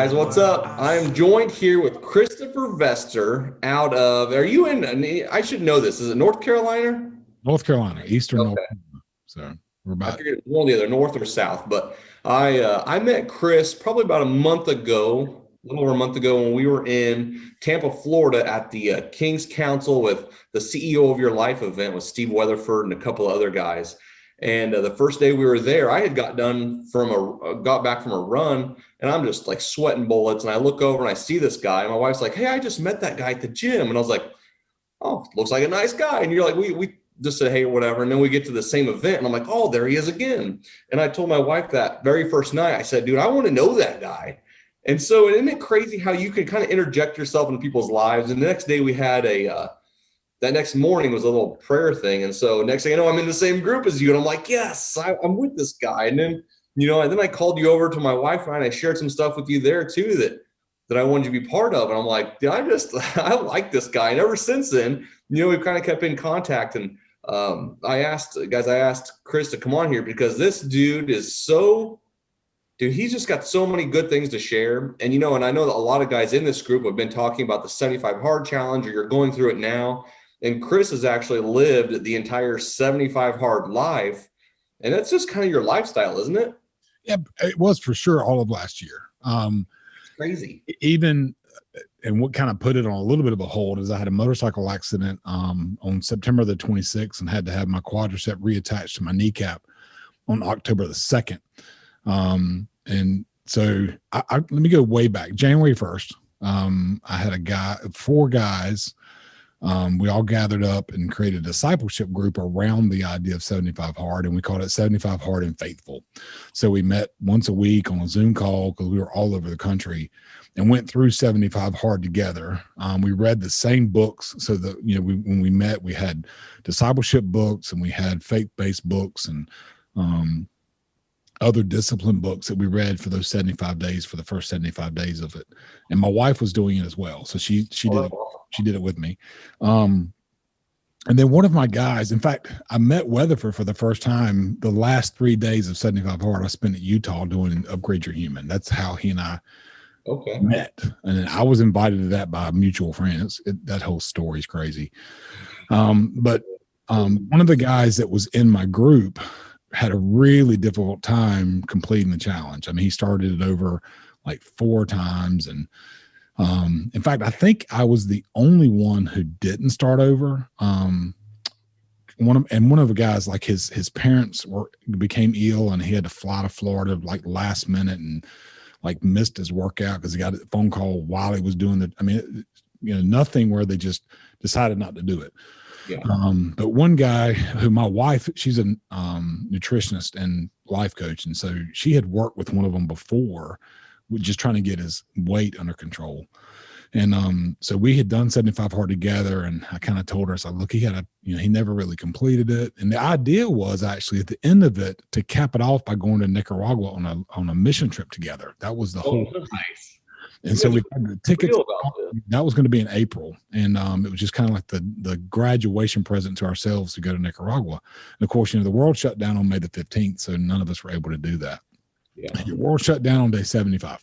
guys, what's up? I am joined here with Christopher Vester out of, are you in, I should know this, is it North Carolina? North Carolina, Eastern North Okay. Carolina. So we're I about figured it was one or the other, North or South, but I met Chris probably about a month ago, a little over a month ago when we were in Tampa, Florida at the King's Council with the CEO of Your Life event with Steve Weatherford and a couple of other guys. And the first day we were there, I had got back from a run, and I'm just like sweating bullets. And I look over and I see this guy, and my wife's like, "Hey, I just met that guy at the gym," and I was like, "Oh, looks like a nice guy." And you're like, "We just said hey, whatever." And then we get to the same event, and I'm like, "Oh, there he is again." And I told my wife that very first night, I said, "Dude, I want to know that guy." And so, isn't it crazy how you can kind of interject yourself into people's lives? And the next day we had that next morning was a little prayer thing. And so next thing I know, I'm in the same group as you. And I'm like, yes, I'm with this guy. And then, and then I called you over to my wife and I shared some stuff with you there too that I wanted you to be part of. And I'm like, I like this guy. And ever since then, we've kind of kept in contact. And I asked Chris to come on here because this dude he's just got so many good things to share. And, and I know that a lot of guys in this group have been talking about the 75 hard challenge, or you're going through it now. And Chris has actually lived the entire 75 hard life. And that's just kind of your lifestyle, isn't it? Yeah, it was for sure all of last year. It's crazy. And what kind of put it on a little bit of a hold is I had a motorcycle accident on September the 26th and had to have my quadricep reattached to my kneecap on October the 2nd. And so let me go way back. January 1st, I had four guys. We all gathered up and created a discipleship group around the idea of 75 hard, and we called it 75 hard and faithful. So we met once a week on a Zoom call because we were all over the country and went through 75 hard together. We read the same books so that, when we met, we had discipleship books and we had faith-based books and, other discipline books that we read for those 75 days, for the first 75 days of it. And my wife was doing it as well. So she did it with me. And then one of my guys, in fact, I met Weatherford for the first time the last 3 days of 75 hard I spent at Utah doing Upgrade Your Human. That's how he and I met. And I was invited to that by a mutual friend. That whole story is crazy. But one of the guys that was in my group had a really difficult time completing the challenge. I mean, he started it over like 4 times. And in fact, I think I was the only one who didn't start over. One of the guys, like his parents became ill and he had to fly to Florida like last minute and like missed his workout because he got a phone call while he was doing nothing where they just decided not to do it. Yeah. But one guy who my wife, she's a nutritionist and life coach. And so she had worked with one of them before, just trying to get his weight under control. And so we had done 75 hard together. And I kind of told her, so look, he never really completed it. And the idea was actually at the end of it to cap it off by going to Nicaragua on a mission trip together. That was the whole nice. And so we had the tickets. That was going to be in April. And it was just kind of like the graduation present to ourselves to go to Nicaragua. And of course, the world shut down on May the 15th. So none of us were able to do that. Yeah. The world shut down on day 75.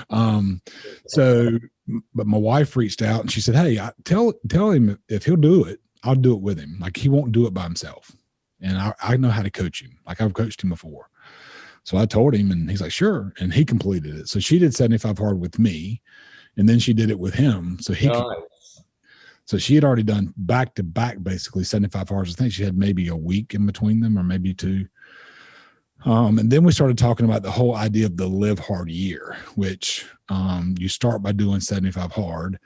But my wife reached out and she said, hey, tell him if he'll do it, I'll do it with him. Like he won't do it by himself. And I know how to coach him. Like I've coached him before. So I told him and he's like, sure. And he completed it. So she did 75 hard with me and then she did it with him. So so she had already done back to back, basically 75 hard. I think she had maybe a week in between them or maybe 2. And then we started talking about the whole idea of the live hard year, which you start by doing 75 hard.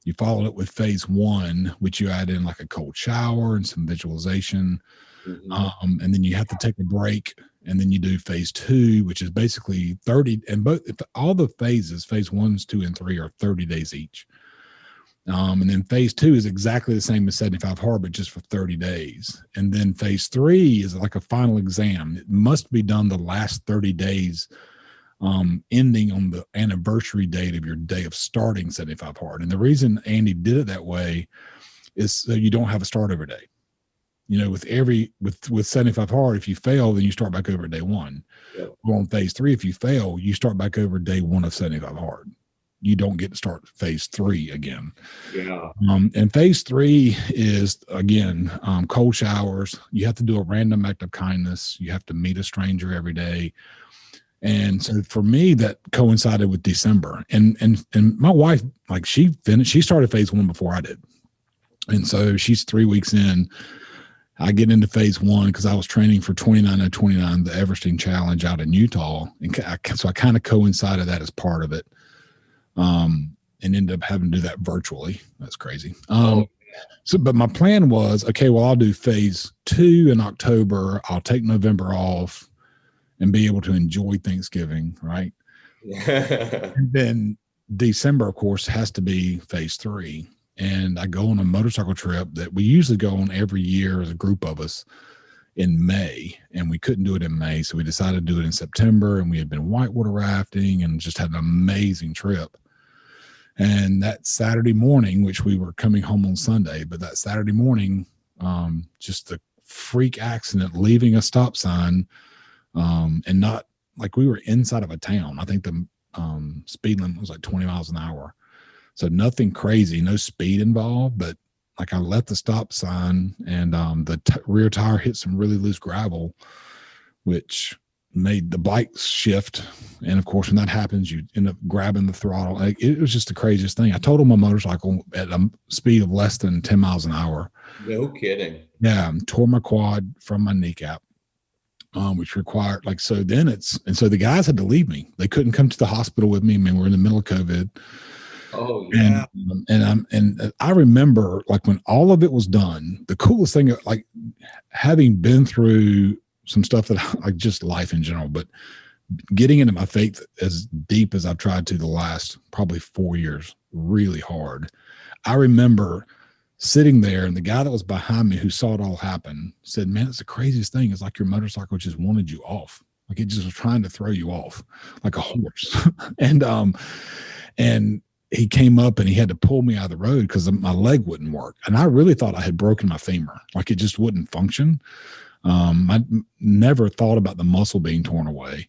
You follow it with phase 1, which you add in like a cold shower and some visualization. Mm-hmm. And then you have to take a break. And then you do phase 2, which is basically 30. And all the phases, phase 1, 2, and 3 are 30 days each. And then phase 2 is exactly the same as 75 hard, but just for 30 days. And then phase 3 is like a final exam. It must be done the last 30 days, ending on the anniversary date of your day of starting 75 hard. And the reason Andy did it that way is so you don't have a start over day. with 75 hard, if you fail, then you start back over at day one. Yep. Well, on phase 3, if you fail, you start back over day one of 75 hard. You don't get to start phase 3 again. Yeah. And phase 3 is, again, cold showers. You have to do a random act of kindness. You have to meet a stranger every day. And so for me, that coincided with December. And my wife, like, she started phase 1 before I did. And so she's 3 weeks in. I get into phase 1 because I was training for 29:29, the Everesting Challenge out in Utah. And so I kind of coincided that as part of it. And ended up having to do that virtually. That's crazy. But my plan was, okay, well, I'll do phase 2 in October. I'll take November off and be able to enjoy Thanksgiving, right? And then December, of course, has to be phase 3. And I go on a motorcycle trip that we usually go on every year as a group of us in May, and we couldn't do it in May. So we decided to do it in September, and we had been whitewater rafting and just had an amazing trip. And that Saturday morning, which we were coming home on Sunday, but that Saturday morning, just the freak accident, leaving a stop sign, and not like, we were inside of a town. I think the speed limit was like 20 miles an hour. So nothing crazy, no speed involved, but like, I left the stop sign, and the rear tire hit some really loose gravel, which made the bike shift. And of course, when that happens, you end up grabbing the throttle. Like, it was just the craziest thing. I totaled my motorcycle at a speed of less than 10 miles an hour. No kidding. Yeah. Tore my quad from my kneecap, which required, like, so the guys had to leave me. They couldn't come to the hospital with me. I mean, we're in the middle of COVID. Oh yeah. And I remember, like, when all of it was done, the coolest thing, like, having been through some stuff that, like, just life in general, but getting into my faith as deep as I've tried to the last probably 4 years, really hard. I remember sitting there, and the guy that was behind me, who saw it all happen, said, "Man, it's the craziest thing. It's like your motorcycle just wanted you off. Like, it just was trying to throw you off like a horse." and he came up and he had to pull me out of the road because my leg wouldn't work. And I really thought I had broken my femur. Like, it just wouldn't function. I never thought about the muscle being torn away.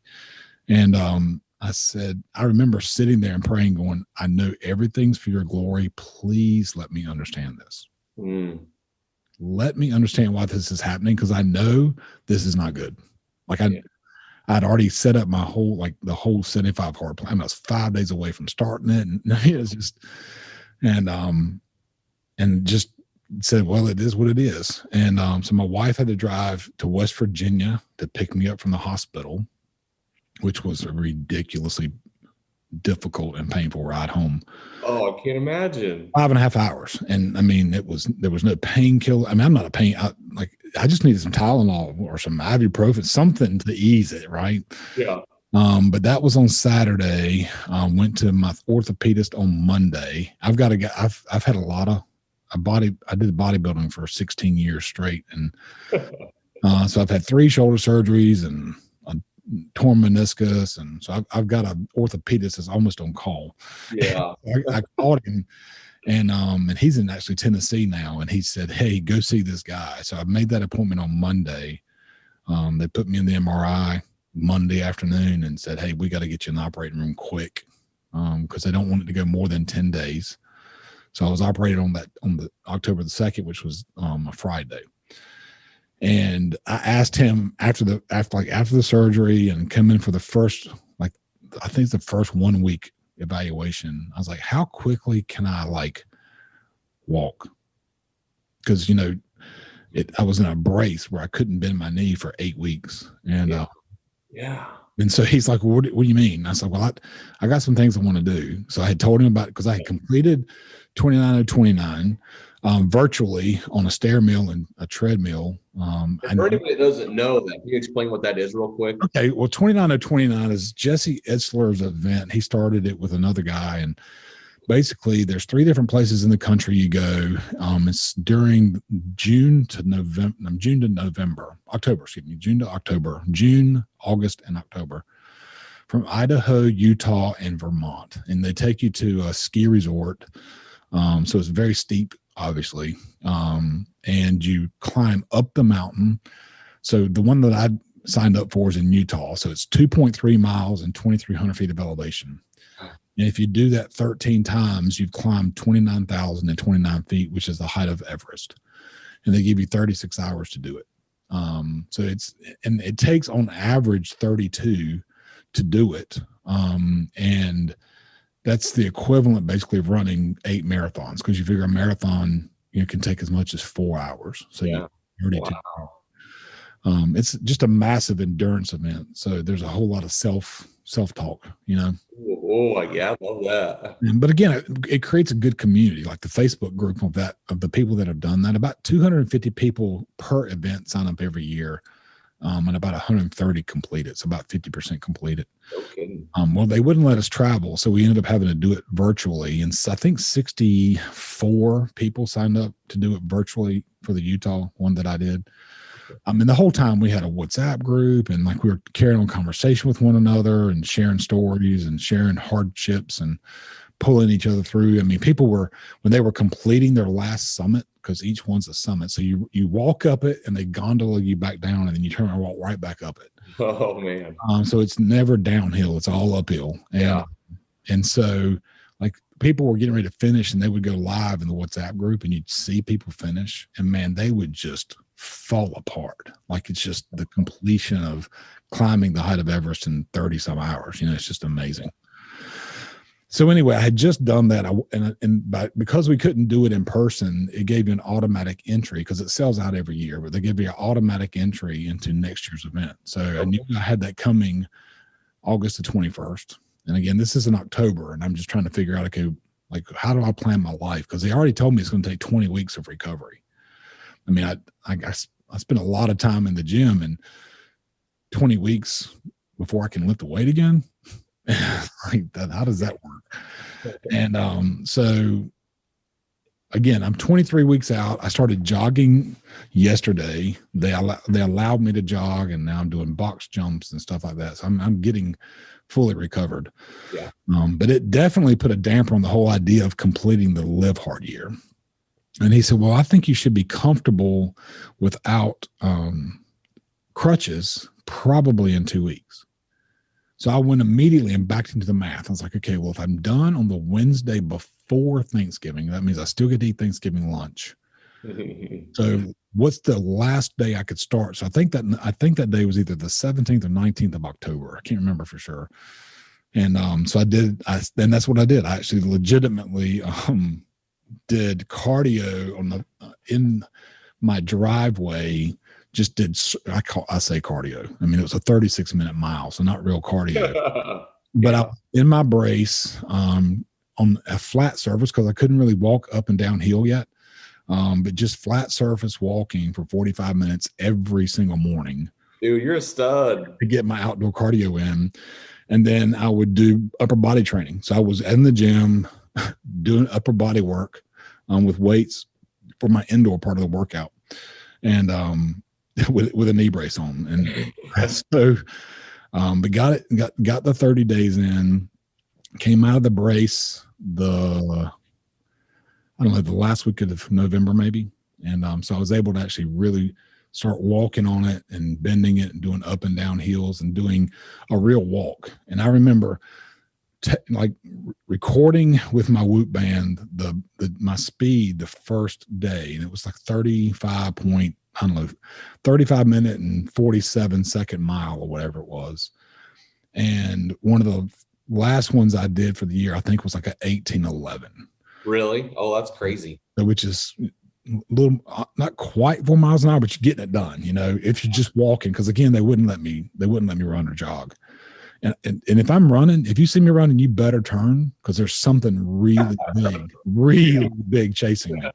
And I remember sitting there and praying, going, "I know everything's for your glory. Please let me understand this. Let me understand why this is happening, because I know this is not good." Like, I'd already set up the whole 75 hard plan. I was 5 days away from starting it. And it was just, and just said, well, it is what it is. And so my wife had to drive to West Virginia to pick me up from the hospital, which was a ridiculously difficult and painful ride home. Oh, I can't imagine. 5.5 hours. And I mean, there was no painkiller. I mean, I'm not a pain. I just needed some Tylenol or some ibuprofen, something to ease it. Right. Yeah. But that was on Saturday. Went to my orthopedist on Monday. I've had a lot of I did bodybuilding for 16 years straight. And so I've had 3 shoulder surgeries and a torn meniscus. And so I've got an orthopedist that's almost on call. Yeah. I called him, and he's in actually Tennessee now. And he said, "Hey, go see this guy." So I made that appointment on Monday. They put me in the MRI Monday afternoon and said, "Hey, we got to get you in the operating room quick," because they don't want it to go more than 10 days. So I was operated on the October the 2nd, which was a Friday. And I asked him after the surgery and come in for the first, I think it's the first 1 week evaluation. I was like, "How quickly can I walk?" Because, I was in a brace where I couldn't bend my knee for 8 weeks. And, and so he's like, "What do you mean?" I said, "Well, I got some things I want to do." So I had told him about it, because I had completed 29:29 virtually on a stair mill and a treadmill. For anybody that doesn't know that, can you explain what that is real quick? Okay. Well, 29:29 is Jesse Etzler's event. He started it with another guy. And basically, there's 3 different places in the country you go. It's during June to October, June, August, and October, from Idaho, Utah, and Vermont. And they take you to a ski resort. So it's very steep obviously. And you climb up the mountain. So the one that I signed up for is in Utah. So it's 2.3 miles and 2,300 feet of elevation. And if you do that 13 times, you've climbed 29,029 feet, which is the height of Everest. And they give you 36 hours to do it. So it takes on average 32 to do it. And that's the equivalent basically of running 8 marathons, because you figure a marathon, can take as much as 4 hours. So Yeah. 32. Wow. It's just a massive endurance event. So there's a whole lot of self-talk, Oh, yeah, I love that. But again, it creates a good community, like the Facebook group of the people that have done that. About 250 people per event sign up every year, and about 130 complete it. So about 50% complete it. Okay. Well, they wouldn't let us travel, so we ended up having to do it virtually. And I think 64 people signed up to do it virtually for the Utah one that I did. And the whole time we had a WhatsApp group, and like we were carrying on conversation with one another and sharing stories and sharing hardships and pulling each other through. I mean, people were, when they were completing their last summit, because each one's a summit. So you walk up it and they gondola you back down, and then you turn and walk right back up it. Oh, man. So it's never downhill. It's all uphill. And so like people were getting ready to finish, and they would go live in the WhatsApp group, and you'd see people finish, and man, they would just fall apart. Like it's just the completion of climbing the height of Everest in 30 some hours. It's just amazing. So anyway, I had just done that. Because we couldn't do it in person, it gave you an automatic entry, because it sells out every year, but they give you an automatic entry into next year's event. So I knew I had that coming August the 21st. And again, this is in October, and I'm just trying to figure out, okay, like, how do I plan my life? Because they already told me it's going to take 20 weeks of recovery. I mean, I spent a lot of time in the gym, and 20 weeks before I can lift the weight again. Like that, how does that work? And so again, I'm 23 weeks out. I started jogging yesterday. They allowed me to jog, and now I'm doing box jumps and stuff like that. So I'm getting fully recovered. Yeah. But it definitely put a damper on the whole idea of completing the Live Hard year. And he said, well, I think you should be comfortable without crutches probably in 2 weeks. So I went immediately and backed into the math. I was like, okay, well, if I'm done on the Wednesday before Thanksgiving, that means I still get to eat Thanksgiving lunch. So what's the last day I could start? So I think that day was either the 17th or 19th of October. I can't remember for sure. And so then that's what I did. I actually legitimately did cardio in my driveway. Just did, I say cardio. I mean, it was a 36-minute mile, so not real cardio. But in my brace on a flat surface, because I couldn't really walk up and down hill yet, but just flat surface walking for 45 minutes every single morning. Dude, you're a stud. To get my outdoor cardio in. And then I would do upper body training. So I was in the gym doing upper body work with weights for my indoor part of the workout. And with a knee brace on. And so but got the 30 days in, came out of the brace the last week of November maybe. And so I was able to actually really start walking on it and bending it and doing up and down hills and doing a real walk. And I remember recording with my Whoop band my speed the first day, and it was like 35 minute and 47-second mile or whatever it was. And one of the last ones I did for the year, I think, was like an 18:11. Really? Oh, that's crazy. Which is a little, not quite 4 miles an hour, but you're getting it done, if you're just walking. Because again, they wouldn't let me run or jog. And if I'm running, if you see me running, you better turn, because there's something really big chasing me.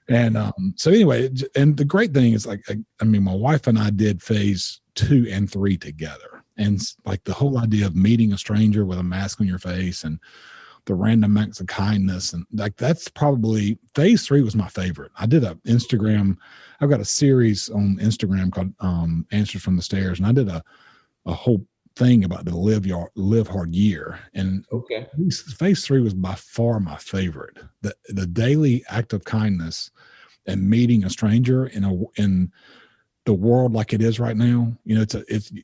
And so anyway, and the great thing is, like, I mean, my wife and I did phase 2 and 3 together. And like the whole idea of meeting a stranger with a mask on your face and the random acts of kindness, and like that's probably phase 3 was my favorite. I did I've got a series on Instagram called Answers from the Stairs, and I did a whole thing about the live hard year. And Okay. phase 3 was by far my favorite. The daily act of kindness and meeting a stranger in the world like it is right now. You know,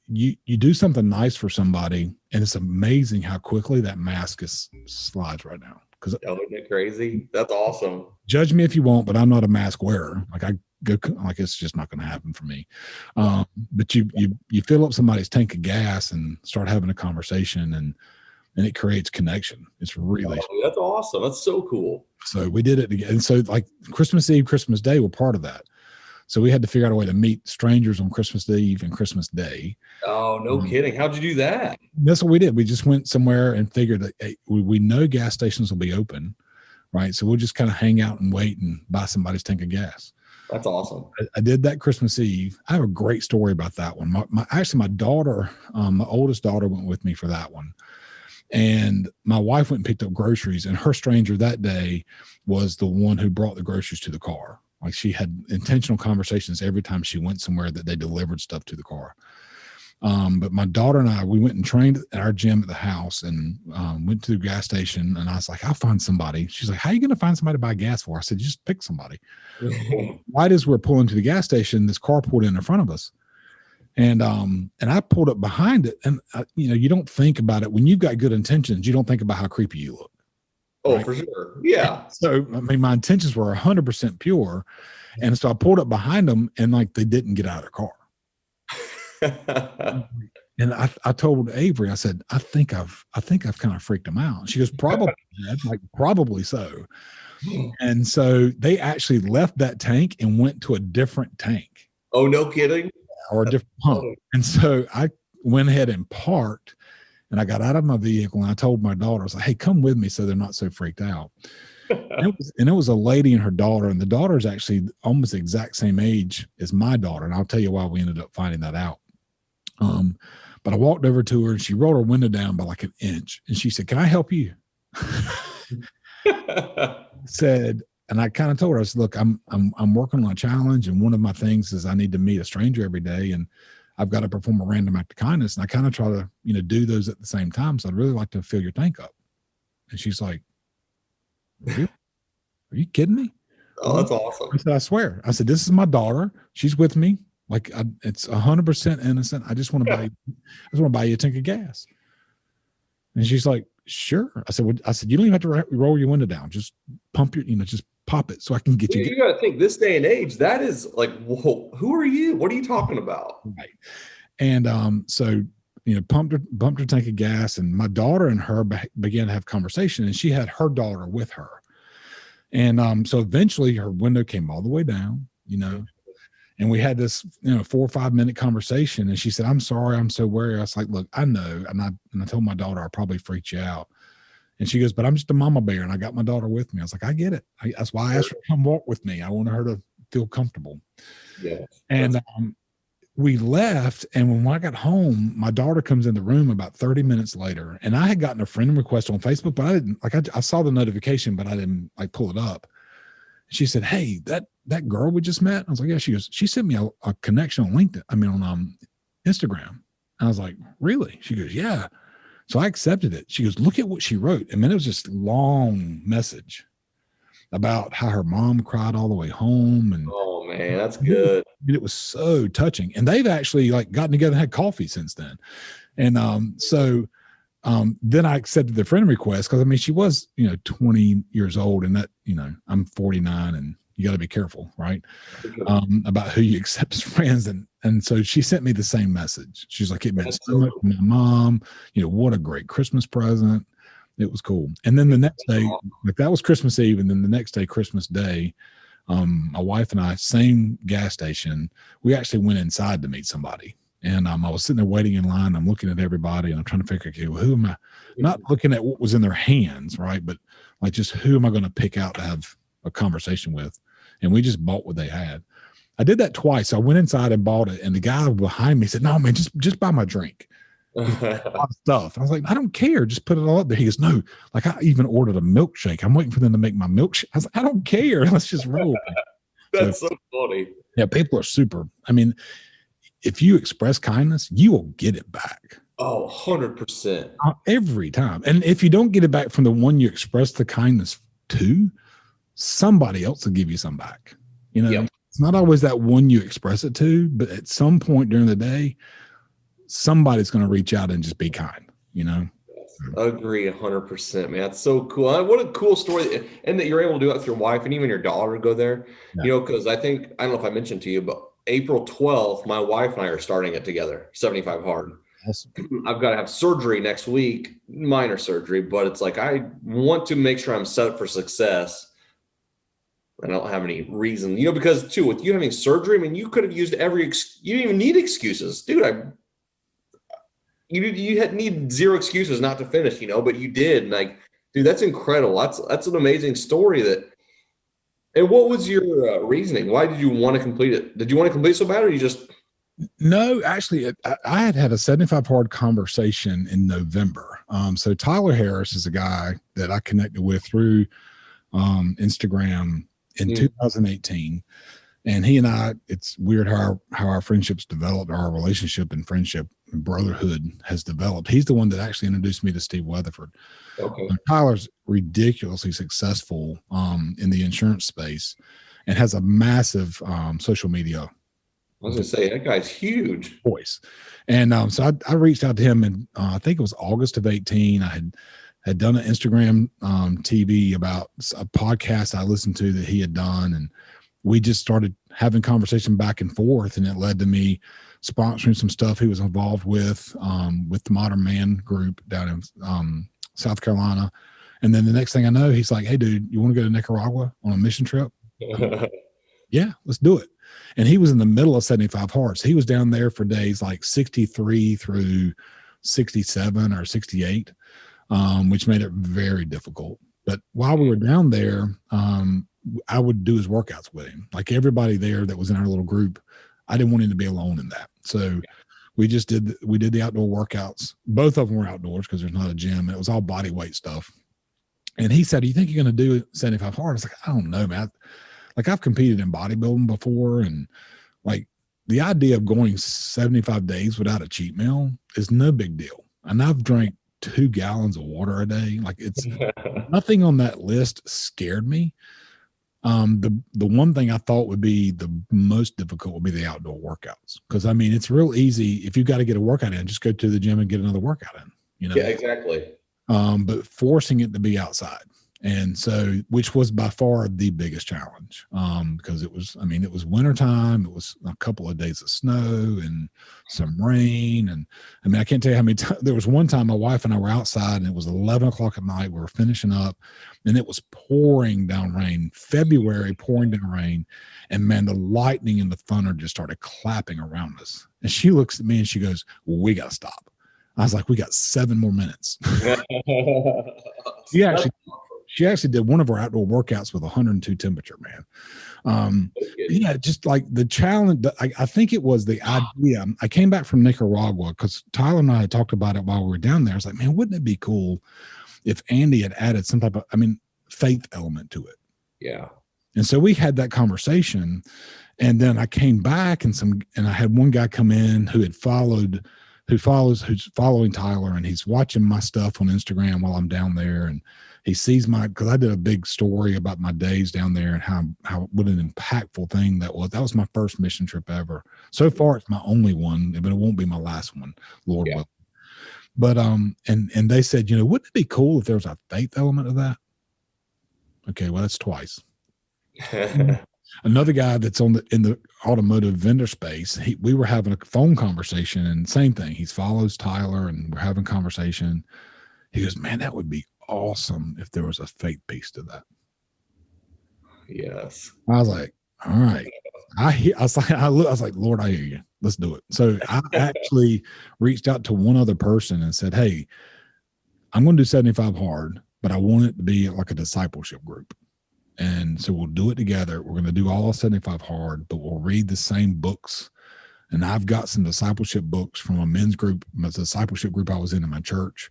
you do something nice for somebody, and it's amazing how quickly that mask slides right now. Because isn't it crazy? That's awesome. judge me if you want, but I'm not a mask wearer. Like I go, like it's just not going to happen for me. But you fill up somebody's tank of gas and start having a conversation, and it creates connection. It's really that's awesome. That's so cool. So we did it again. And so like Christmas Eve, Christmas Day were part of that. So we had to figure out a way to meet strangers on Christmas Eve and Christmas Day. Oh, no kidding. How'd you do that? That's what we did. We just went somewhere and figured that hey, we know gas stations will be open, right? So we'll just kind of hang out and wait and buy somebody's tank of gas. That's awesome. I did that Christmas Eve. I have a great story about that one. My daughter, my oldest daughter went with me for that one. And my wife went and picked up groceries, and her stranger that day was the one who brought the groceries to the car. Like she had intentional conversations every time she went somewhere that they delivered stuff to the car. But my daughter and I, we went and trained at our gym at the house and went to the gas station. And I was like, I'll find somebody. She's like, how are you going to find somebody to buy gas for? I said, just pick somebody. Right as we're pulling to the gas station, this car pulled in front of us. And I pulled up behind it. And, you don't think about it. When you've got good intentions, you don't think about how creepy you look. Oh, right? For sure. Yeah. So, I mean, my intentions were 100% pure. And so I pulled up behind them, and like they didn't get out of their car. And I told Avery, I said, I think I've kind of freaked them out. She goes, probably, Dad, like probably so. And so they actually left that tank and went to a different tank. Oh, no kidding. Or a different pump. And so I went ahead and parked, and I got out of my vehicle, and I told my daughter, I was like, hey, come with me so they're not so freaked out. And it was a lady and her daughter, and the daughter is actually almost the exact same age as my daughter. And I'll tell you why we ended up finding that out. But I walked over to her, and she rolled her window down by like an inch. And she said, can I help you? Said, and I kind of told her, I said, look, I'm working on a challenge. And one of my things is I need to meet a stranger every day. And I've got to perform a random act of kindness. And I kind of try to, do those at the same time. So I'd really like to fill your tank up. And she's like, are you kidding me? Oh, that's awesome. I said, I swear. I said, this is my daughter. She's with me. Like it's 100% innocent. I just want to buy you a tank of gas. And she's like, sure. I said, you don't even have to roll your window down. Just pump just pop it so I can get you. You got to think this day and age, that is like, whoa, who are you? What are you talking about? Right. And so, pumped her tank of gas, and my daughter and her began to have conversation, and she had her daughter with her. And so eventually her window came all the way down, and we had this, 4 or 5 minute conversation. And she said, I'm sorry, I'm so worried. I was like, look, I know. And I told my daughter, I probably freaked you out. And she goes, but I'm just a mama bear, and I got my daughter with me. I was like, I get it. That's why I asked her to come walk with me. I wanted her to feel comfortable. Yeah. And we left. And when I got home, my daughter comes in the room about 30 minutes later. And I had gotten a friend request on Facebook, but I didn't I saw the notification, but I didn't pull it up. She said, hey, that girl we just met. I was like, yeah. She goes, she sent me a connection on LinkedIn. On Instagram. I was like, really? She goes, yeah. So I accepted it. She goes, look at what she wrote. And then it was just long message about how her mom cried all the way home. And oh man, that's good. It was so touching. And they've actually gotten together and had coffee since then. And so then I accepted the friend request because she was 20 years old, and that I'm 49, and you got to be careful, right? About who you accept as friends. And so she sent me the same message. She's like, it meant so much to my mom. What a great Christmas present. It was cool. And then the next day, that was Christmas Eve, and then the next day, Christmas Day, my wife and I, same gas station. We actually went inside to meet somebody. And I was sitting there waiting in line. I'm looking at everybody, and I'm trying to figure, okay, well, who am I? Not looking at what was in their hands, right? But just who am I going to pick out to have a conversation with? And we just bought what they had. I did that twice. I went inside and bought it, and the guy behind me said, no, man, just buy my drink. A lot of stuff. I was like, I don't care. Just put it all up there. He goes, no, I even ordered a milkshake. I'm waiting for them to make my milkshake. I was like, I don't care. Let's just roll. That's so funny. Yeah, people are super. If you express kindness, you will get it back. Oh, 100%. Every time. And if you don't get it back from the one you express the kindness to, somebody else will give you some back. You know, Yep. it's not always that one you express it to, but at some point during the day, somebody's going to reach out and just be kind, you know? Agree 100%, man. That's so cool. What a cool story. And that you're able to do that with your wife and even your daughter to go there. Yeah. Because I don't know if I mentioned to you, but April 12th, my wife and I are starting it together, 75 hard. Awesome. I've got to have surgery next week, minor surgery, but it's like I want to make sure I'm set up for success. I don't have any reason, because too, with you having surgery, I mean, you could have used you didn't even need excuses, dude. You had need zero excuses not to finish, but you did. And like, dude, that's incredible. That's an amazing story. And what was your reasoning? Why did you want to complete it? Did you want to complete so bad, or you just? No, actually, I had a 75 hard conversation in November. So Tyler Harris is a guy that I connected with through Instagram in 2018. And he and I, it's weird how our friendships developed, our relationship and friendship and brotherhood has developed. He's the one that actually introduced me to Steve Weatherford. Okay. Tyler's ridiculously successful in the insurance space and has a massive social media. I was going to say, that guy's huge. Voice. And so I reached out to him, and I think it was August of 18. I had done an Instagram TV about a podcast I listened to that he had done, and we just started having conversation back and forth, and it led to me sponsoring some stuff he was involved with the Modern Man group down in South Carolina. And then the next thing I know, he's like, "Hey, dude, you want to go to Nicaragua on a mission trip?" Yeah, let's do it. And he was in the middle of 75 Hearts. He was down there for days like 63 through 67 or 68, which made it very difficult. But while we were down there, I would do his workouts with him. Like everybody there that was in our little group, I didn't want him to be alone in that. So we did the outdoor workouts. Both of them were outdoors because there's not a gym. And it was all body weight stuff. And he said, "Do you think you're going to do 75 hard?" I was like, "I don't know, man. Like I've competed in bodybuilding before, and like the idea of going 75 days without a cheat meal is no big deal. And I've drank 2 gallons of water a day. Like it's nothing on that list scared me. The one thing I thought would be the most difficult would be the outdoor workouts. Cause I mean, it's real easy. If you got to get a workout in, just go to the gym and get another workout in, Yeah, exactly. But forcing it to be outside. And so, which was by far the biggest challenge, because it was wintertime. It was a couple of days of snow and some rain. And I mean, I can't tell you how many times. There was one time my wife and I were outside and it was 11 o'clock at night. We were finishing up and it was pouring down rain, February, pouring down rain. And man, the lightning and the thunder just started clapping around us. And she looks at me and she goes, "Well, we got to stop." I was like, "We got 7 more minutes." She actually did one of our outdoor workouts with 102 temperature, man. Yeah, just like the challenge. I think it was the idea. I came back from Nicaragua because Tyler and I had talked about it while we were down there. I was like, man, wouldn't it be cool if Andy had added some type of, faith element to it? Yeah. And so we had that conversation, and then I came back and I had one guy come in who's following Tyler, and he's watching my stuff on Instagram while I'm down there, and he sees because I did a big story about my days down there and how what an impactful thing that was. That was my first mission trip ever. So far, it's my only one, but it won't be my last one, Lord willing. But and they said, wouldn't it be cool if there was a faith element of that? Okay, well, that's twice. Another guy that's in the automotive vendor space, we were having a phone conversation, and same thing. He follows Tyler, and we're having conversation. He goes, "Man, that would be awesome if there was a faith piece to that." Yes. I was like, "All right." I was like, "Lord, I hear you. Let's do it." So I actually reached out to one other person and said, "Hey, I'm going to do 75 hard, but I want it to be like a discipleship group. And so we'll do it together. We're going to do all 75 hard, but we'll read the same books. And I've got some discipleship books from a men's group, a discipleship group I was in my church.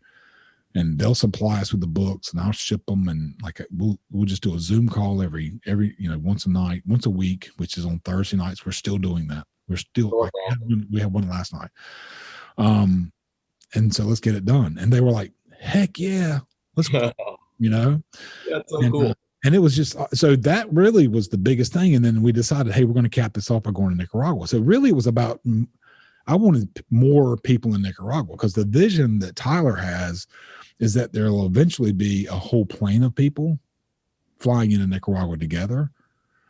And they'll supply us with the books, and I'll ship them. And like we'll just do a Zoom call every once a week, which is on Thursday nights. We're still doing that. We're still we had one last night. And so let's get it done. And they were like, heck yeah, let's go, you know? That's so cool. And it was just, so that really was the biggest thing. And then we decided, hey, we're going to cap this off by going to Nicaragua. So really it was about, I wanted more people in Nicaragua because the vision that Tyler has is that there will eventually be a whole plane of people flying into Nicaragua together.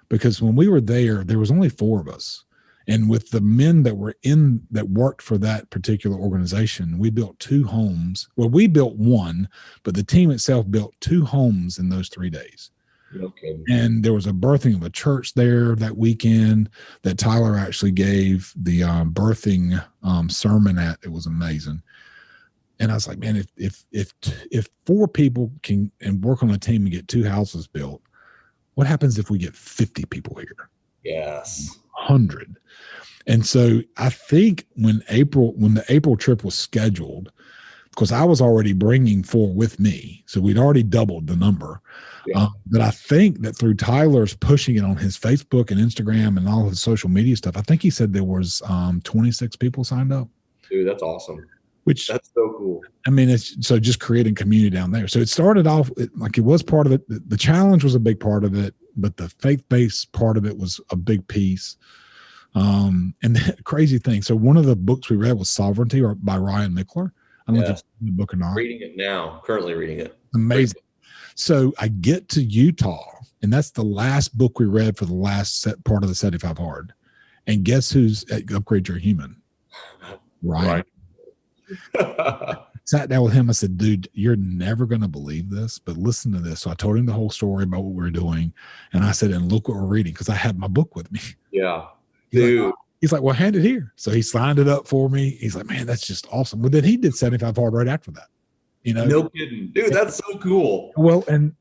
Because when we were there was only 4 of us. And with the men that worked for that particular organization, we built 2 homes. Well, we built 1, but the team itself built 2 homes in those 3 days. Okay. And there was a birthing of a church there that weekend that Tyler actually gave the birthing sermon at. It was amazing. And I was like, man, if 4 people can and work on a team and get 2 houses built, what happens if we get 50 people here? Yes. 100. And so I think when the April trip was scheduled, because I was already bringing 4 with me, so we'd already doubled the number. Yeah. But I think that through Tyler's pushing it on his Facebook and Instagram and all his social media stuff, I think he said there was 26 people signed up. Dude, that's awesome. That's so cool. I mean, it's so just creating community down there. So it started off like it was part of it. The challenge was a big part of it, but the faith-based part of it was a big piece. And the crazy thing. So one of the books we read was Sovereignty by Ryan Michler. I don't know if it's in the book or not. Reading it now, currently reading it. Amazing. So I get to Utah, and that's the last book we read for the last part of the 75 Hard. And guess who's at Upgrade Your Human? Ryan. Sat down with him. I said, dude, you're never going to believe this, but listen to this. So I told him the whole story about what we were doing. And I said, and look what we're reading, because I had my book with me. Yeah. Dude. He's like, well, hand it here. So he signed it up for me. He's like, man, that's just awesome. Well, then he did 75 Hard right after that. You know, no kidding, dude. That's so cool. Well, and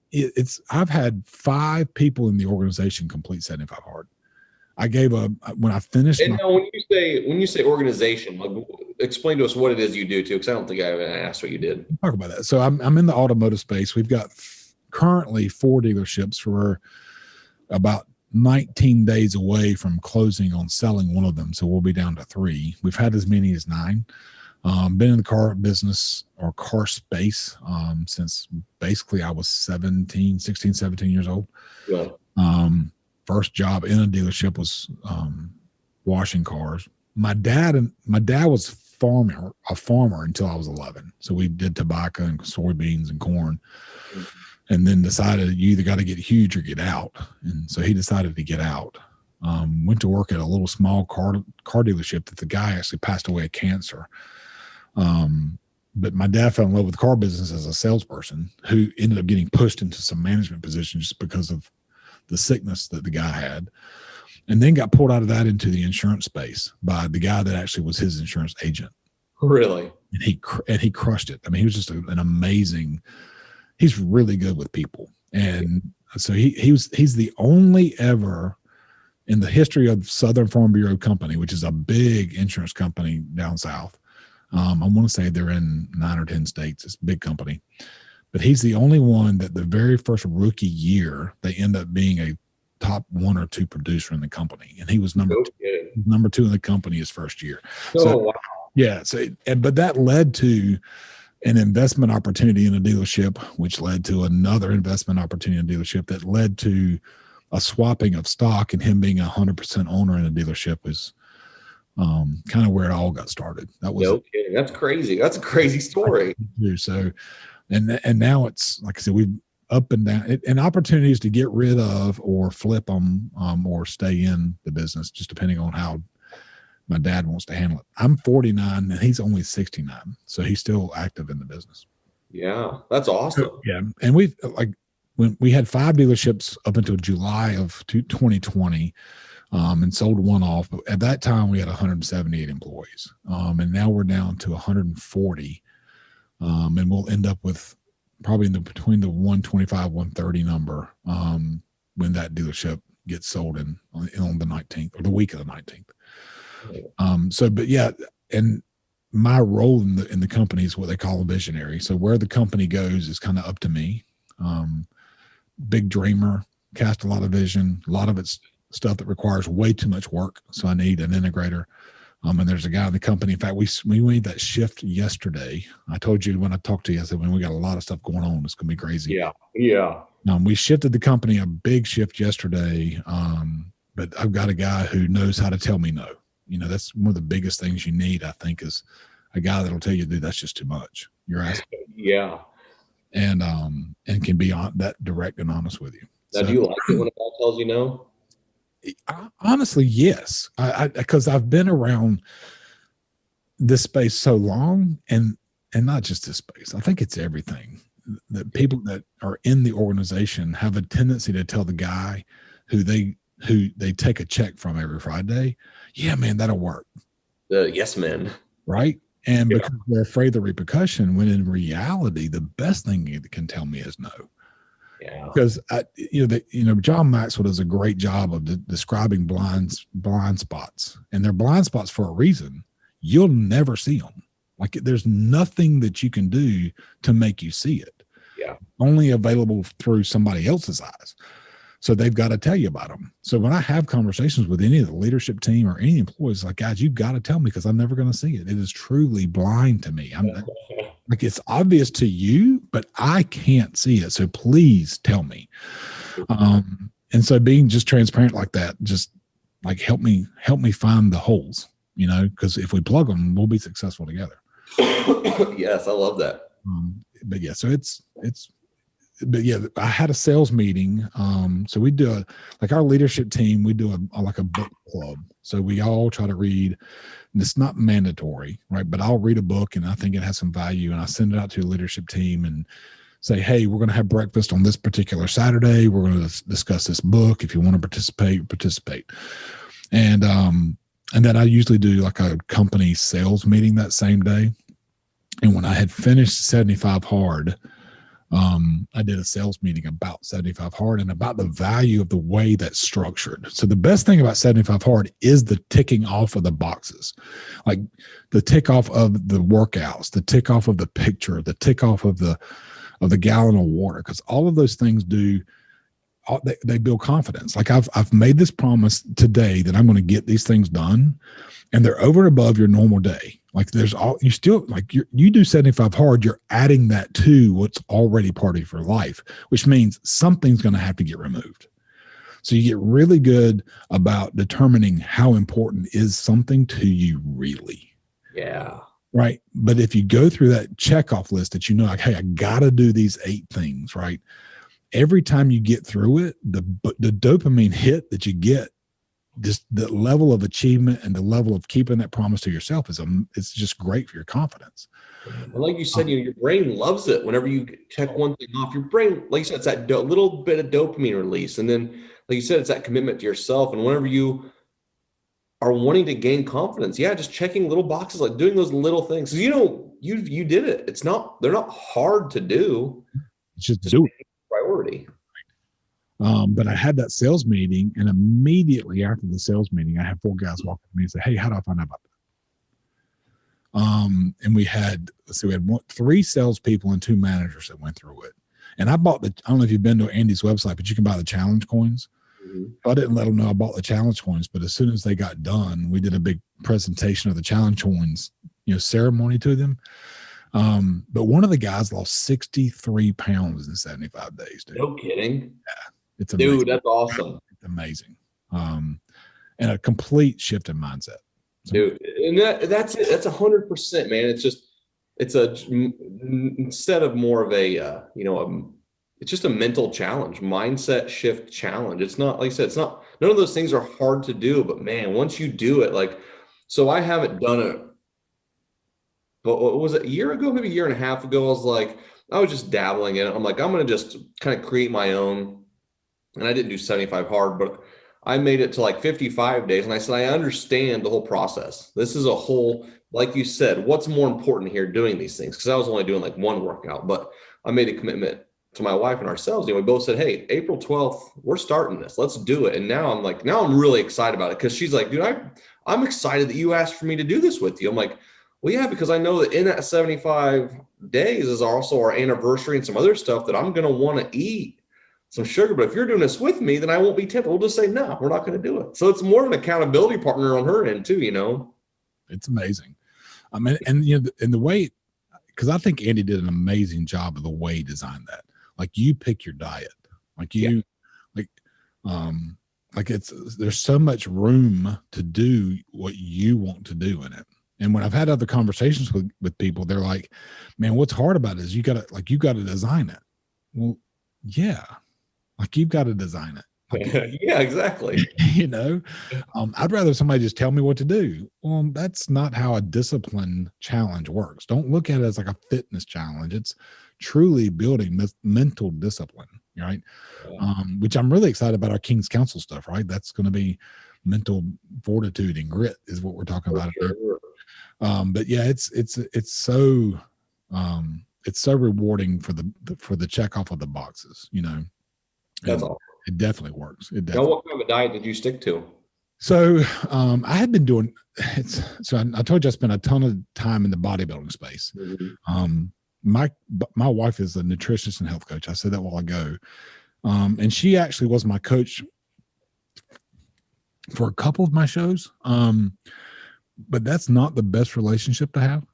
I've had 5 people in the organization complete 75 Hard. I gave when I finished. And now when you say organization, like, explain to us what it is you do too, because I don't think I ever asked what you did. Talk about that. So I'm in the automotive space. We've got currently 4 dealerships. We're about 19 days away from closing on selling one of them, so we'll be down to 3. We've had as many as 9. Been in the car business or car space since basically I was 16, 17 years old. Yeah. First job in a dealership was washing cars. My dad was a farmer until I was 11. So we did tobacco and soybeans and corn, and then decided you either got to get huge or get out. And so he decided to get out. Went to work at a little small car dealership that the guy actually passed away of cancer. But my dad fell in love with the car business as a salesperson who ended up getting pushed into some management positions just because of the sickness that the guy had, and then got pulled out of that into the insurance space by the guy that actually was his insurance agent. Really? And he crushed it. I mean, he was just an amazing, he's really good with people. And so he's the only ever in the history of Southern Farm Bureau Company, which is a big insurance company down south. I want to say they're in 9 or 10 states. It's a big company. But he's the only one that the very first rookie year, they end up being a top 1 or 2 producer in the company. And he was number 2 in the company his first year. Wow. Yeah. But that led to an investment opportunity in a dealership, which led to another investment opportunity in a dealership that led to a swapping of stock, and him being 100% owner in a dealership is kind of where it all got started. That was no kidding. That's crazy. That's a crazy story. So, and now it's, like I said, we've up and down, and opportunities to get rid of or flip them or stay in the business, just depending on how my dad wants to handle it. I'm 49 and he's only 69, so he's still active in the business. Yeah, that's awesome. Yeah, and we've when we had 5 dealerships up until July of 2020, and sold 1 off. But at that time, we had 178 employees, and now we're down to 140. And we'll end up with probably between the 125, 130 number when that dealership gets sold on the 19th or the week of the 19th. But yeah, and my role in the company is what they call a visionary. So where the company goes is kind of up to me. Big dreamer, cast a lot of vision. A lot of it's stuff that requires way too much work. So I need an integrator. And there's a guy in the company. In fact, we made that shift yesterday. I told you when I talked to you, I said, when we got a lot of stuff going on, it's going to be crazy. Yeah. Yeah. We shifted the company a big shift yesterday. But I've got a guy who knows how to tell me no. That's one of the biggest things you need, I think, is a guy that'll tell you, dude, that's just too much. You're asking. Yeah. And can be that direct and honest with you. Now, do you like it when a guy tells you no? Honestly, yes. Because I've been around this space so long, and not just this space. I think it's everything. That people that are in the organization have a tendency to tell the guy who they take a check from every Friday, yeah, man, that'll work. Yes, man. Right? And because they're afraid of the repercussion, when in reality, the best thing you can tell me is no. Yeah. Because John Maxwell does a great job of describing blind spots, and they're blind spots for a reason. You'll never see them. Like, there's nothing that you can do to make you see it. Yeah. Only available through somebody else's eyes. So they've got to tell you about them. So when I have conversations with any of the leadership team or any employees, like, guys, you've got to tell me, because I'm never going to see it. It is truly blind to me. Like, it's obvious to you, but I can't see it. So please tell me. And so being just transparent like that, just like help me find the holes, because if we plug them, we'll be successful together. Yes, I love that. But yeah, so but yeah, I had a sales meeting. So we do our leadership team, we do a book club. So we all try to read, and it's not mandatory, right? But I'll read a book and I think it has some value, and I send it out to the leadership team and say, hey, we're going to have breakfast on this particular Saturday. We're going to discuss this book. If you want to participate. And then I usually do like a company sales meeting that same day. And when I had finished 75 Hard, I did a sales meeting about 75 Hard and about the value of the way that's structured. So the best thing about 75 Hard is the ticking off of the boxes, like the tick off of the workouts, the tick off of the picture, the tick off of the gallon of water, because all of those things they build confidence. Like, I've made this promise today that I'm going to get these things done, and they're over and above your normal day. Like, you do 75 Hard, you're adding that to what's already part of your life, which means something's going to have to get removed. So you get really good about determining how important is something to you really. Yeah. Right. But if you go through that checkoff list that like, hey, I got to do these 8 things, right? Every time you get through it, the dopamine hit that you get, just the level of achievement and the level of keeping that promise to yourself it's just great for your confidence. And like you said, your brain loves it whenever you check one thing off. Your brain, like you said, it's that little bit of dopamine release. And then, like you said, it's that commitment to yourself. And whenever you are wanting to gain confidence, just checking little boxes, like doing those little things. So you did it. They're not hard to do. It's just do it. Priority. But I had that sales meeting, and immediately after the sales meeting, I had 4 guys walk up to me and say, hey, how do I find out about that? And we had 3 salespeople and 2 managers that went through it. And I bought I don't know if you've been to Andy's website, but you can buy the challenge coins. Mm-hmm. I didn't let them know I bought the challenge coins, but as soon as they got done, we did a big presentation of the challenge coins, ceremony to them. But one of the guys lost 63 pounds in 75 days, dude. No kidding. Yeah. It's amazing. Dude, that's awesome. It's amazing. And a complete shift in mindset. Dude, and that's it. That's 100%, man. It's instead of more of a, it's just a mental challenge, mindset shift challenge. It's not, like I said, none of those things are hard to do, but man, once you do it, so I haven't done it. But what was it, a year ago, maybe a year and a half ago? I was just dabbling in it. I'm like, I'm going to just kind of create my own. And I didn't do 75 Hard, but I made it to 55 days. And I said, I understand the whole process. This is a whole, like you said, what's more important here doing these things? Because I was only doing one workout, but I made a commitment to my wife and ourselves. We both said, hey, April 12th, we're starting this. Let's do it. And now I'm really excited about it, because she's like, dude, I'm excited that you asked for me to do this with you. I'm like, well, yeah, because I know that in that 75 days is also our anniversary and some other stuff that I'm going to want to eat some sugar. But if you're doing this with me, then I won't be tempted. We'll just say, no, we're not going to do it. So it's more of an accountability partner on her end too, It's amazing. I mean, and you know, and the way, because I think Andy did an amazing job of the way he designed that. Like you pick your diet, like Yeah. you, like, like it's there's so much room to do what you want to do in it. And when I've had other conversations with people, they're like, "Man, what's hard about it is you got to design it." Well, yeah, like you've got to design it. Like, Yeah, exactly. you know, I'd rather somebody just tell me what to do. Well, that's not how a discipline challenge works. Don't look at it as like a fitness challenge. It's truly building mental discipline, right? Which I'm really excited about our King's Council stuff, right? That's going to be mental fortitude and grit is what we're talking For about. sure. But yeah, it's so rewarding for the check off of the boxes, you know, That's and all. it definitely works. It Now, definitely. what kind of a diet did you stick to? So I had been doing it's so I told you I spent a ton of time in the bodybuilding space. Mhm. Um, my wife is a nutritionist and health coach. I said that while ago. And she actually was my coach for a couple of my shows. But that's not the best relationship to have.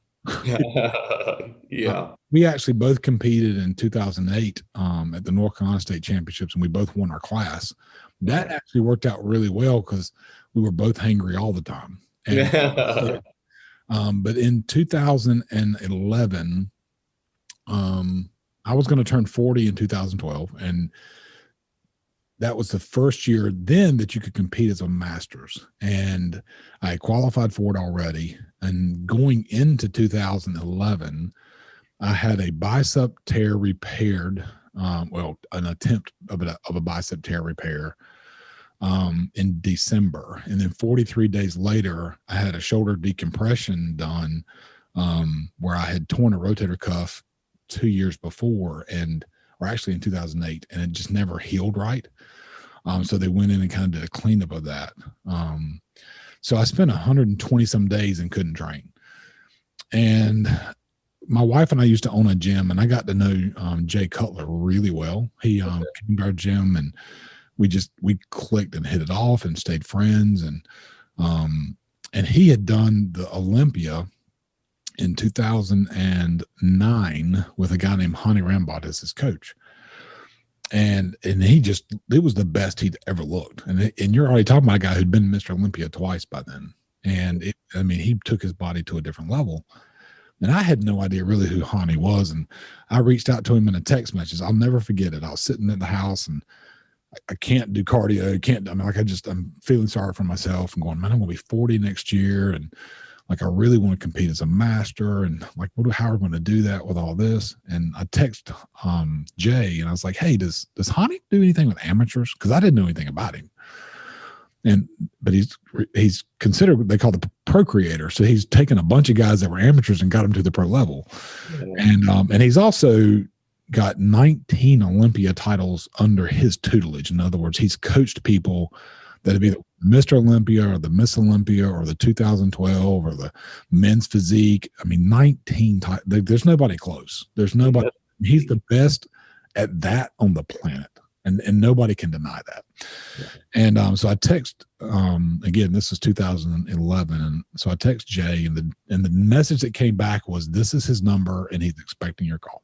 Yeah. We actually both competed in 2008 at the North Carolina State Championships, and we both won our class. That actually worked out really well because we were both hangry all the time. And but in 2011, I was going to turn 40 in 2012, and that was the first year then that you could compete as a masters, and I qualified for it already. And going into 2011, I had a bicep tear repaired, an attempt of a bicep tear repair in December, and then 43 days later I had a shoulder decompression done, where I had torn a rotator cuff 2 years before, or actually in 2008, and it just never healed right. So they went in and kind of did a cleanup of that. So I spent 120 some days and couldn't train. And my wife and I used to own a gym, and I got to know Jay Cutler really well. He came to our gym, and we clicked and hit it off and stayed friends. And he had done the Olympia in 2009 with a guy named Hani Rambod as his coach. And it was the best he'd ever looked. And you're already talking about a guy who'd been Mr. Olympia twice by then. And he took his body to a different level. And I had no idea really who Hani was. And I reached out to him in a text message. I'll never forget it. I was sitting in the house, and I can't do cardio. I'm feeling sorry for myself and going, man, I'm going to be 40 next year. And like, I really want to compete as a master. And like, how are we going to do that with all this? And I text Jay, and I was like, hey, does Hani do anything with amateurs? Because I didn't know anything about him. But he's considered, they call the pro creator. So he's taken a bunch of guys that were amateurs and got them to the pro level. And he's also got 19 Olympia titles under his tutelage. In other words, he's coached people that have either Mr. Olympia or the Miss Olympia or the 2012 or the men's physique. I mean, 19 there's nobody close. There's nobody. He's the best at that on the planet. And nobody can deny that. And so I text, again, this is 2011. And so I text Jay, and the message that came back was, this is his number and he's expecting your call.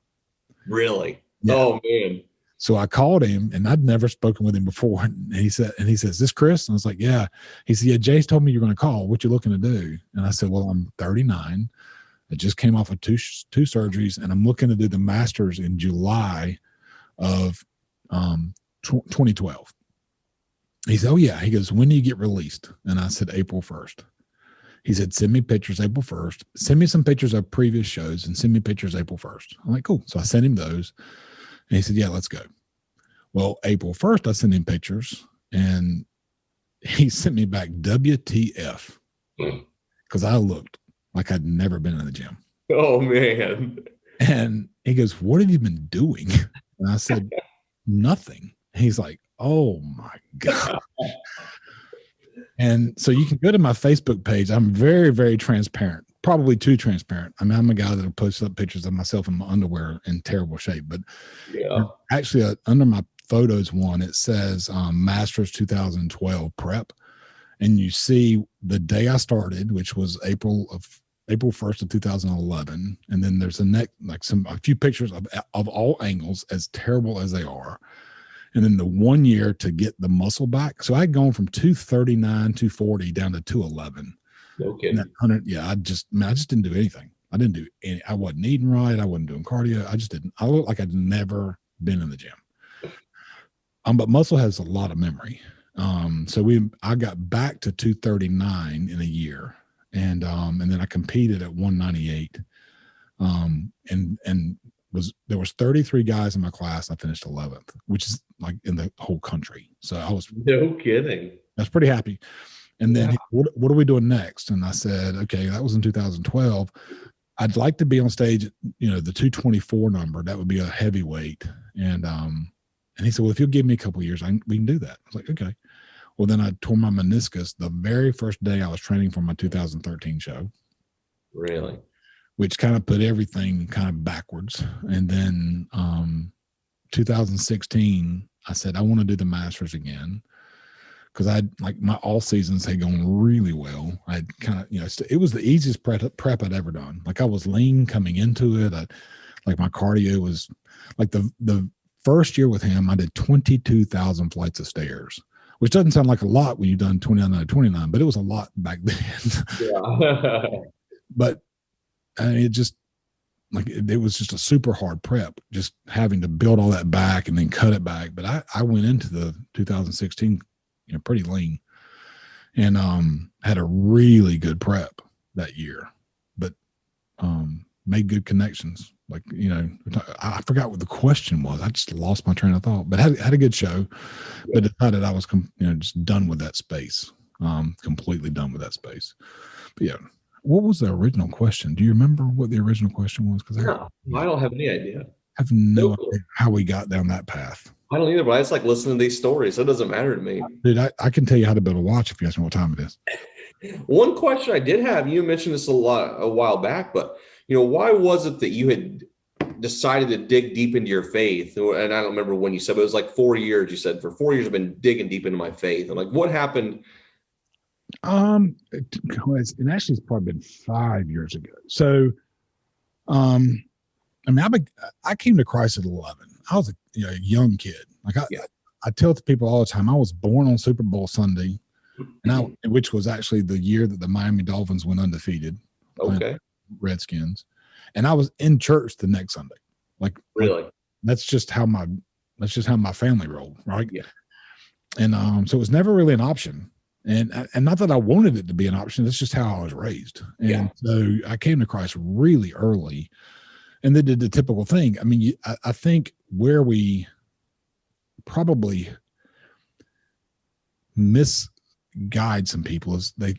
Really? Yeah. Oh, man. So I called him, and I'd never spoken with him before. And he says, this Chris? And I was like, yeah. He said, yeah, Jay's told me you're going to call. What you looking to do? And I said, well, I'm 39. I just came off of two surgeries, and I'm looking to do the Masters in July of 2012. He said, oh yeah. He goes, when do you get released? And I said, April 1st. He said, send me pictures April 1st. Send me some pictures of previous shows and send me pictures April 1st. I'm like, cool. So I sent him those. And he said, yeah, let's go. Well, April 1st, I sent him pictures, and he sent me back WTF, because I looked like I'd never been in the gym. Oh, man. And he goes, what have you been doing? And I said, nothing. He's like, oh my God. And so you can go to my Facebook page. I'm very, very transparent, probably too transparent. I mean, I'm a guy that'll post up pictures of myself in my underwear in terrible shape, but actually under my photos one, it says Masters 2012 prep. and you see the day I started, which was April 1st of 2011. And then there's a few pictures of all angles, as terrible as they are. And then the 1 year to get the muscle back. So I'd gone from 239, 240 down to 211. No And kidding. that 100, yeah, I just didn't do anything. I didn't do any, I wasn't eating right. I wasn't doing cardio. I looked like I'd never been in the gym. But muscle has a lot of memory. So I got back to 239 in a year. And then I competed at 198. And there was 33 guys in my class. I finished 11th, which is like in the whole country. So I was No kidding. I was pretty happy. And then what are we doing next? And I said, okay, that was in 2012. I'd like to be on stage at, the 224 number. That would be a heavyweight. And he said, well, if you'll give me a couple of years, we can do that. I was like, okay. Well, then I tore my meniscus the very first day I was training for my 2013 show. Really? Which kind of put everything kind of backwards. And then 2016, I said, I want to do the Masters again. Because my all seasons had gone really well. I'd kind of, it was the easiest prep I'd ever done. Like I was lean coming into it. My cardio was like the first year with him, I did 22,000 flights of stairs, which doesn't sound like a lot when you've done 29 out of 29, but it was a lot back then. Yeah. But it just it was just a super hard prep, just having to build all that back and then cut it back. But I went into the 2016 pretty lean, and had a really good prep that year, but made good connections. I forgot what the question was. I just lost my train of thought, but had a good show, but decided I was just done with that space, completely done with that space. But yeah, what was the original question? Do you remember what the original question was? Because I don't have any idea. I have no idea how we got down that path. I don't either, but I just like listening to these stories. So it doesn't matter to me. Dude, I can tell you how to build a watch if you ask me what time it is. One question I did have, you mentioned this a while back, but why was it that you had decided to dig deep into your faith? And I don't remember when you said, but it was like 4 years. You said for 4 years I've been digging deep into my faith. And what happened? It actually it's probably been 5 years ago. So, I came to Christ at 11. I was a young kid. I tell to people all the time, I was born on Super Bowl Sunday, which was actually the year that the Miami Dolphins went undefeated. Okay. Redskins. And I was in church the next Sunday. Really? That's just how my family rolled, right? Yeah. And so it was never really an option. And not that I wanted it to be an option. That's just how I was raised. And so I came to Christ really early, and they did the typical thing. I mean, I think where we probably misguide some people is they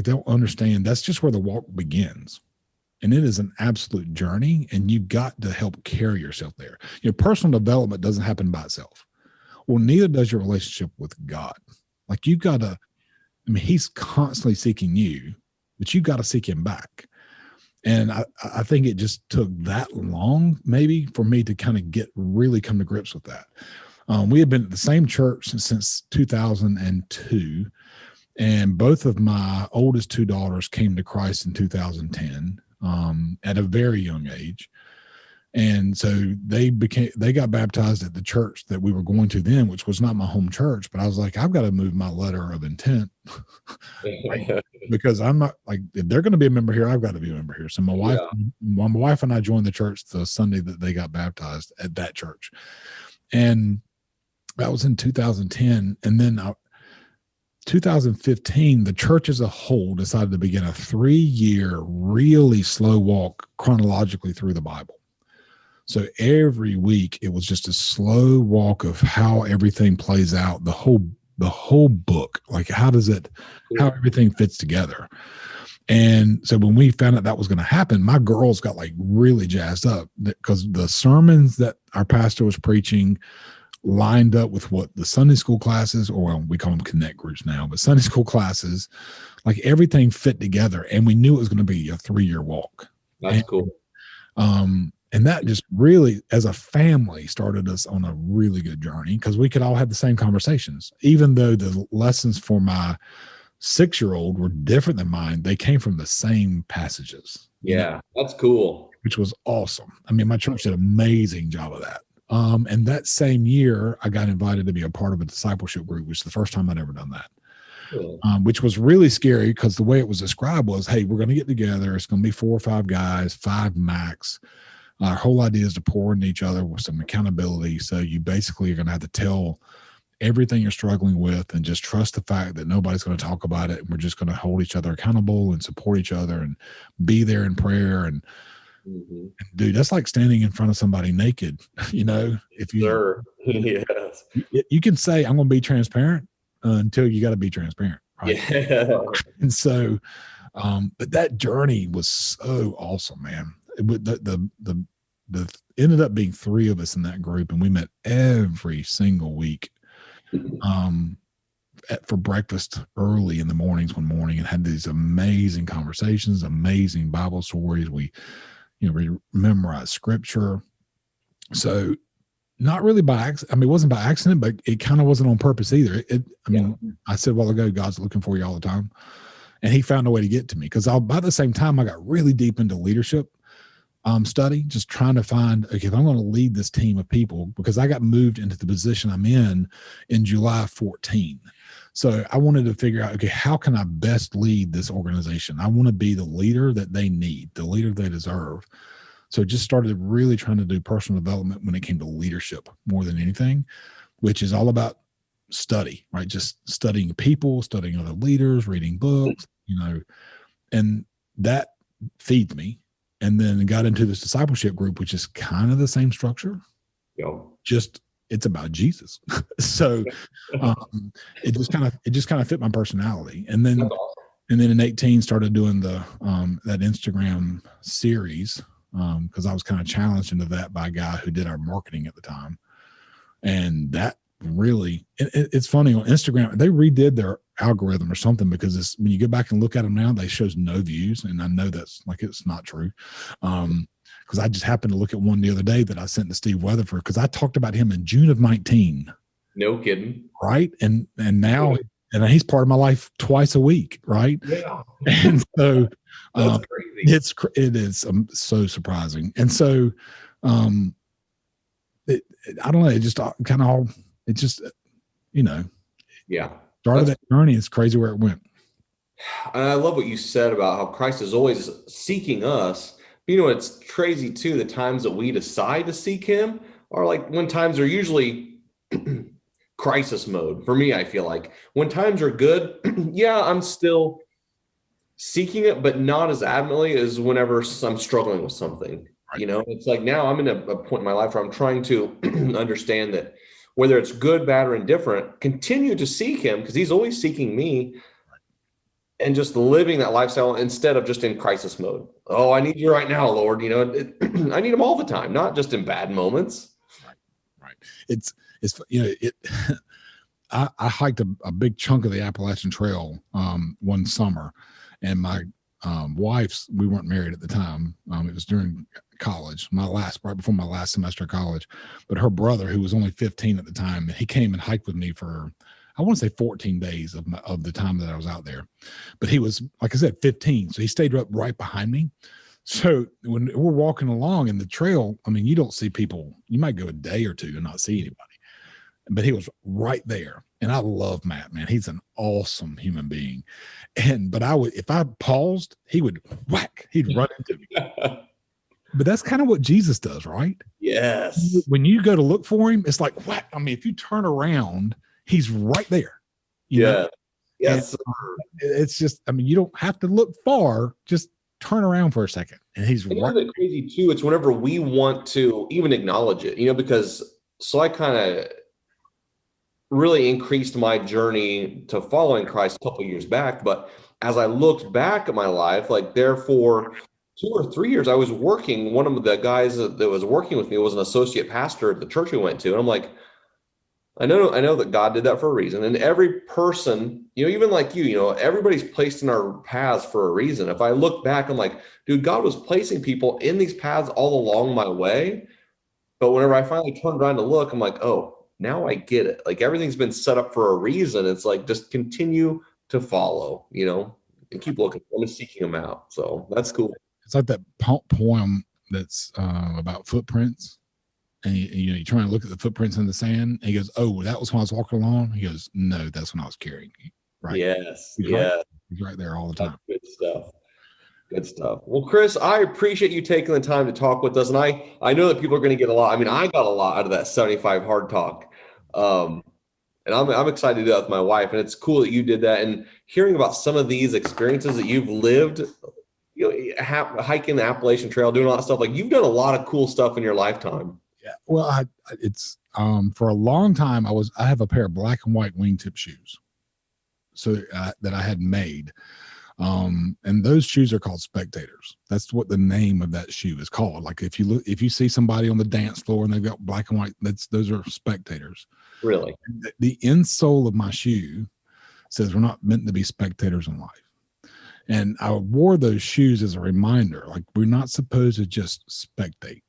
don't understand that's just where the walk begins. And it is an absolute journey, and you got to help carry yourself there. Your personal development doesn't happen by itself. Well, neither does your relationship with God. You got to, he's constantly seeking you, but you got to seek him back. And I think it just took that long, maybe, for me to kind of really come to grips with that. We had been at the same church since 2002, and both of my oldest two daughters came to Christ in 2010 at a very young age. And so they got baptized at the church that we were going to then, which was not my home church. But I was like, I've got to move my letter of intent because I'm not if they're going to be a member here, I've got to be a member here. So my wife and I joined the church the Sunday that they got baptized at that church. And that was in 2010. And then 2015, the church as a whole decided to begin a 3-year, really slow walk chronologically through the Bible. So every week it was just a slow walk of how everything plays out, the whole book, how everything fits together. And so when we found out that was going to happen, my girls got really jazzed up because the sermons that our pastor was preaching lined up with what the Sunday school classes, or we call them connect groups now, but Sunday school classes, everything fit together, and we knew it was going to be a 3-year walk. That's cool. And that just really, as a family, started us on a really good journey because we could all have the same conversations, even though the lessons for my 6-year-old were different than mine. They came from the same passages. Yeah, that's cool. Which was awesome. I mean, my church did an amazing job of that. And that same year, I got invited to be a part of a discipleship group, which is the first time I'd ever done that. Which was really scary because the way it was described was, hey, we're going to get together. It's going to be 4 or 5 guys, 5 max. Our whole idea is to pour into each other with some accountability. So you basically are going to have to tell everything you're struggling with and just trust the fact that nobody's going to talk about it. And we're just going to hold each other accountable and support each other and be there in prayer. And dude, that's like standing in front of somebody naked. If you, yes, you can say, I'm going to be transparent until you got to be transparent. Right. Yeah. And so, but that journey was so awesome, man. The ended up being 3 of us in that group, and we met every single week for breakfast early in the mornings one morning and had these amazing conversations, amazing Bible stories. We memorized scripture. So not really by accident. I mean, it wasn't by accident, but it kind of wasn't on purpose either. I said a while ago, God's looking for you all the time. And he found a way to get to me because by the same time, I got really deep into leadership study, just trying to find, okay, if I'm going to lead this team of people, because I got moved into the position I'm in July 14. So I wanted to figure out, okay, how can I best lead this organization? I want to be the leader that they need, the leader they deserve. So just started really trying to do personal development when it came to leadership more than anything, which is all about study, right? Just studying people, studying other leaders, reading books, and that feeds me. And then got into this discipleship group, which is kind of the same structure. Just it's about Jesus. So it just kind of fit my personality. And then in 18 started doing the that Instagram series because I was kind of challenged into that by a guy who did our marketing at the time. And that really, it's funny on Instagram, they redid their algorithm or something because when you go back and look at them now, they shows no views. And I know that's it's not true. Because I just happened to look at one the other day that I sent to Steve Weatherford because I talked about him in June of 19. No kidding. Right. And now, and he's part of my life twice a week. Right. Yeah. And so that's crazy. It is so surprising. And so, I don't know. It just kind of all, it just, started that journey. It's crazy where it went. And I love what you said about how Christ is always seeking us. It's crazy too. The times that we decide to seek him are like when times are usually crisis mode. For me, I feel like when times are good, I'm still seeking it, but not as adamantly as whenever I'm struggling with something. Right. It's like now I'm in a point in my life where I'm trying to understand that whether it's good, bad, or indifferent, continue to seek him because he's always seeking me and just living that lifestyle instead of just in crisis mode. Oh, I need you right now, Lord. I need him all the time, not just in bad moments. Right. It's I hiked a big chunk of the Appalachian Trail one summer, and my wife's, we weren't married at the time. It was during college, right before my last semester of college, but her brother, who was only 15 at the time, he came and hiked with me for, I want to say 14 days of the time that I was out there, but he was, like I said, 15. So he stayed up right behind me. So when we're walking along in the trail, I mean, you don't see people, you might go a day or two and not see anybody, but he was right there. And I love Matt, man. He's an awesome human being. But if I paused, he would whack, he'd run into me. But that's kind of what Jesus does, right? Yes. When you go to look for him, it's like, whack. I mean, if you turn around, he's right there. You know? Yes. It's just, I mean, you don't have to look far, just turn around for a second. And he's right. It's crazy too. It's whenever we want to even acknowledge it, because I kind of really increased my journey to following Christ a couple of years back. But as I looked back at my life, like therefore 2 or 3 years, I was working. One of the guys that was working with me was an associate pastor at the church we went to. And I'm like, I know that God did that for a reason. And every person, even like everybody's placed in our paths for a reason. If I look back, I'm like, dude, God was placing people in these paths all along my way. But whenever I finally turned around to look, I'm like, oh, now I get it. Like everything's been set up for a reason. It's like, just continue to follow, you know, and keep looking for them and seeking them out. So that's cool. It's like that poem that's about footprints. And you're trying to look at the footprints in the sand. And he goes, "Oh, that was when I was walking along." He goes, "No, that's when I was carrying you." Right. Yes. He's Yeah. right. He's right there all the time. That's good stuff. Good stuff. Well, Chris, I appreciate you taking the time to talk with us. And I know that people are going to get a lot. I mean, I got a lot out of that 75 hard talk. And I'm excited to do that with my wife. And it's cool that you did that. And hearing about some of these experiences that you've lived, you know, hiking the Appalachian Trail, doing all that stuff. Like, you've done a lot of cool stuff in your lifetime. Yeah. Well, it's for a long time I have a pair of black and white wingtip shoes, so that I had made. And those shoes are called Spectators. That's what the name of that shoe is called. Like if you see somebody on the dance floor and they've got black and white, those are Spectators. Really? The insole of my shoe says we're not meant to be spectators in life. And I wore those shoes as a reminder, like we're not supposed to just spectate,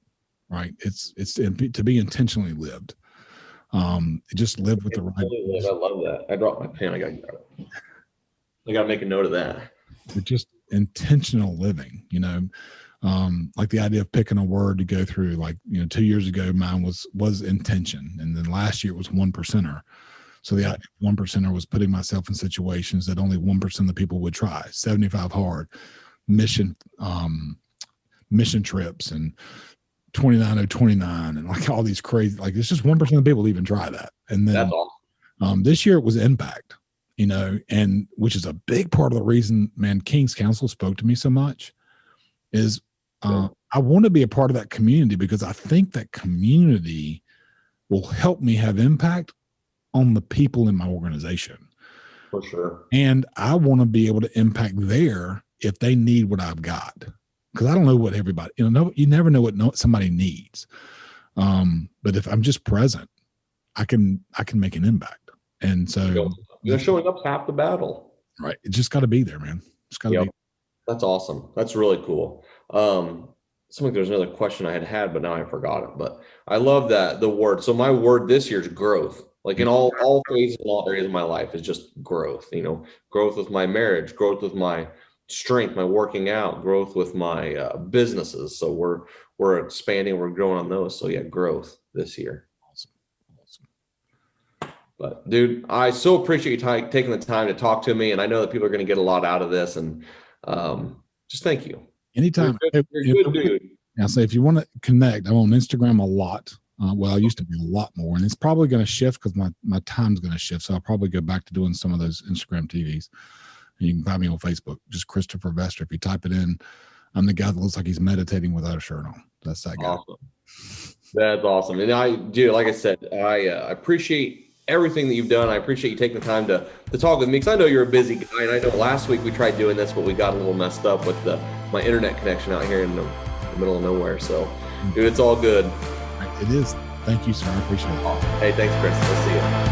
right? It's to be intentionally lived. Just live with the right. I love that. I dropped my pen. I got to make a note of that. But just intentional living, like the idea of picking a word to go through, like, 2 years ago, mine was intention. And then last year it was 1%er. So the idea of 1%er was putting myself in situations that only 1% of the people would try. 75 hard, mission trips, and 29 and like all these crazy, like it's just 1% of the people even try that. And then that's awesome. This year it was impact, and which is a big part of the reason, man, King's Council spoke to me so much is I want to be a part of that community because I think that community will help me have impact on the people in my organization. For sure. And I want to be able to impact there if they need what I've got. Because I don't know what everybody, you never know what somebody needs. But if I'm just present, I can make an impact. And so showing up's half the battle. Right. It just got to be there, man. It's got to be. That's awesome. That's really cool. There's another question I had, but now I forgot it. But I love that the word. So my word this year is growth. Like in all phases and all areas of my life is just growth. Growth with my marriage, growth with my strength, my working out, growth with my businesses. So we're expanding, we're growing on those. So yeah, growth this year. Awesome. But dude, I so appreciate you taking the time to talk to me, and I know that people are going to get a lot out of this, and just thank you. Anytime. You're good, dude. I'll say if you want to connect, I'm on Instagram a lot. I used to be a lot more, and it's probably going to shift because my time's going to shift. So I'll probably go back to doing some of those Instagram TVs. And you can find me on Facebook, just Christopher Vester. If you type it in, I'm the guy that looks like he's meditating without a shirt on. That's that guy. Awesome. That's awesome. And like I said, I appreciate everything that you've done. I appreciate you taking the time to talk with me, because I know you're a busy guy. And I know last week we tried doing this, but we got a little messed up with my internet connection out here in the middle of nowhere. So, dude, it's all good. It is. Thank you, sir. I appreciate it. Hey, thanks, Chris. We'll see you.